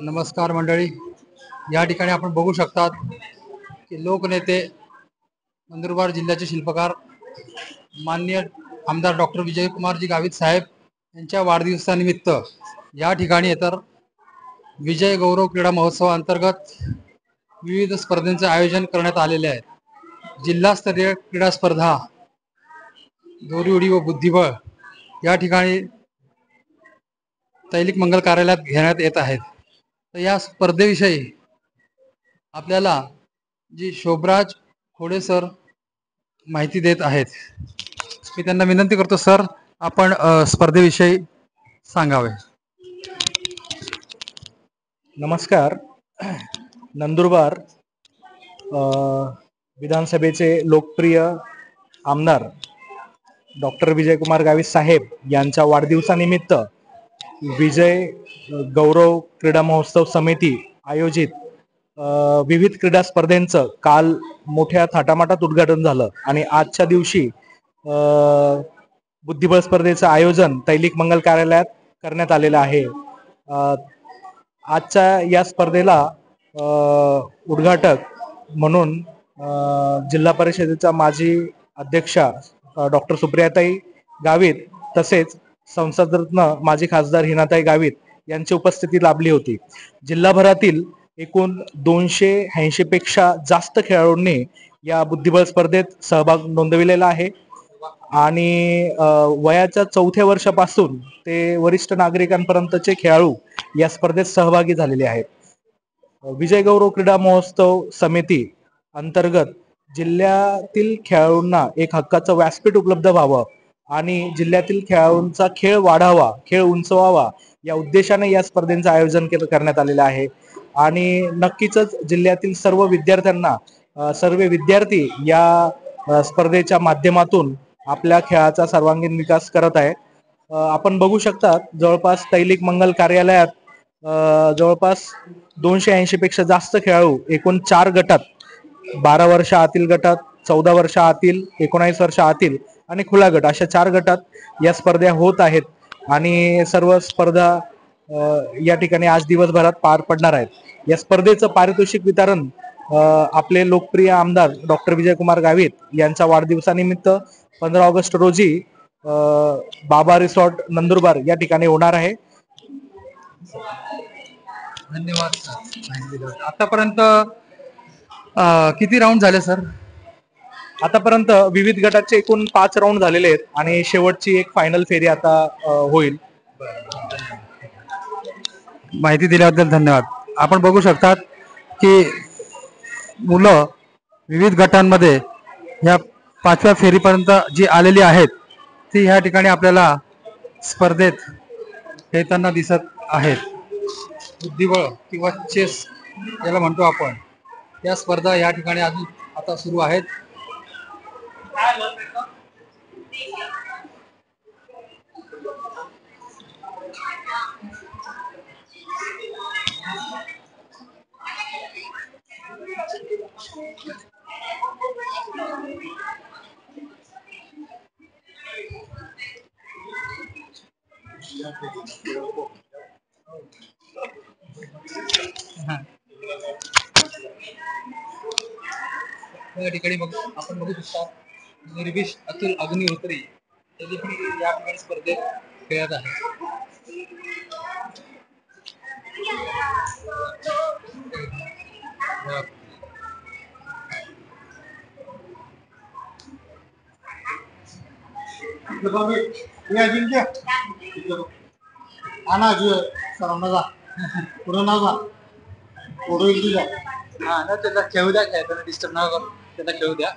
नमस्कार मंडळी. या ठिकाणी आपण बघू शकतात की लोकनेते नंदुरबार जिल्ह्याचे शिल्पकार माननीय आमदार डॉक्टर विजयकुमारजी गावित साहेब यांच्या वाढदिवसानिमित्त या ठिकाणी तर विजय गौरव क्रीडा महोत्सवाअंतर्गत विविध स्पर्धांचे आयोजन करण्यात आलेले आहे. जिल्हास्तरीय क्रीडा स्पर्धा दोरी उडी व बुद्धिबळ या ठिकाणी तैलिक मंगल कार्यालयात घेण्यात येत आहेत. तर या स्पर्धेविषयी आपल्याला जी शोभराज खोडे सर माहिती देत आहेत. मी त्यांना विनंती करतो, सर आपण स्पर्धेविषयी सांगावे. नमस्कार. नंदुरबार विधानसभेचे लोकप्रिय आमदार डॉक्टर विजयकुमार गावित साहेब यांच्या वाढदिवसानिमित्त विजय गौरव क्रीडा महोत्सव समिती आयोजित विविध क्रीडा स्पर्धेंचं काल मोठ्या थाटामाटात उद्घाटन झालं आणि आजच्या दिवशी बुद्धिबळ स्पर्धेचं आयोजन तैलिक मंगल कार्यालयात करण्यात आलेलं आहे. आजच्या या स्पर्धेला उद्घाटक म्हणून जिल्हा परिषदेच्या माजी अध्यक्षा डॉक्टर सुप्रियाताई गावित तसेच संसदरत्न माजी खासदार हिनाताई गावित यांची उपस्थिती लाभली होती. जिल्हाभरातील एकूण 280 पेक्षा जास्त खेळाडूंनी या बुद्धिबळ स्पर्धेत सहभाग नोंदविलेला आहे आणि वयाच्या 4थ्या वर्षापासून ते वरिष्ठ नागरिकांपर्यंतचे खेळाडू या स्पर्धेत सहभागी झालेले आहेत. विजय गौरव क्रीडा महोत्सव समिती अंतर्गत जिल्ह्यातील खेळाडूंना एक हक्काचं व्यासपीठ उपलब्ध व्हावं आणि जिल्ह्यातील खेळाडूंचा खेळ वाढावा, खेळ उंचवावा या उद्देशाने या स्पर्धेचं आयोजन करण्यात आलेलं आहे. आणि नक्कीच जिल्ह्यातील सर्व विद्यार्थ्यांना सर्व विद्यार्थी या स्पर्धेच्या माध्यमातून आपल्या खेळाचा सर्वांगीण विकास करत आहे. आपण बघू शकता जवळपास तैलिक मंगल कार्यालयात जवळपास 280 पेक्षा जास्त खेळाडू एकूण 4 गटात 12 वर्ष आतील गटात, 14 वर्ष आतील, 19 वर्ष आतील आणि खुला गट अशा 4 गटात या स्पर्धा होत आहेत आणि सर्व स्पर्धा या ठिकाणी आज दिवसभरात पार पडणार आहेत. या स्पर्धेचं पारितोषिक वितरण आपले लोकप्रिय आमदार डॉक्टर विजयकुमार गावित यांच्या वाढदिवसानिमित्त 15 ऑगस्ट रोजी बाबा रिसॉर्ट नंदुरबार या ठिकाणी होणार आहे. धन्यवाद सर. आतापर्यंत किती राऊंड झाले सर? आतापर्यंत विविध गटाचे एकूण 5 राऊंड झालेले आहेत आणि शेवटची एक फायनल फेरी आता होईल. माहिती दिल्याबद्दल धन्यवाद. आपण बघू शकतात की मुलं विविध गटांमध्ये या 5व्या फेरीपर्यंत जी आलेली आहेत ती ह्या ठिकाणी आपल्याला स्पर्धेत खेळताना दिसत आहेत. बुद्धिबळ किंवा चेस याला म्हणतो आपण, या स्पर्धा या ठिकाणी अजून आता सुरू आहेत. या ठिकाणी आपण बघू शकता निर्विश अतुल अग्निहोत्री हे देखील या ठिकाणी स्पर्धेत खेळत आहे. त्यांना खेळू द्या, खेळताना डिस्टर्ब नका करू, त्यांना खेळू द्या.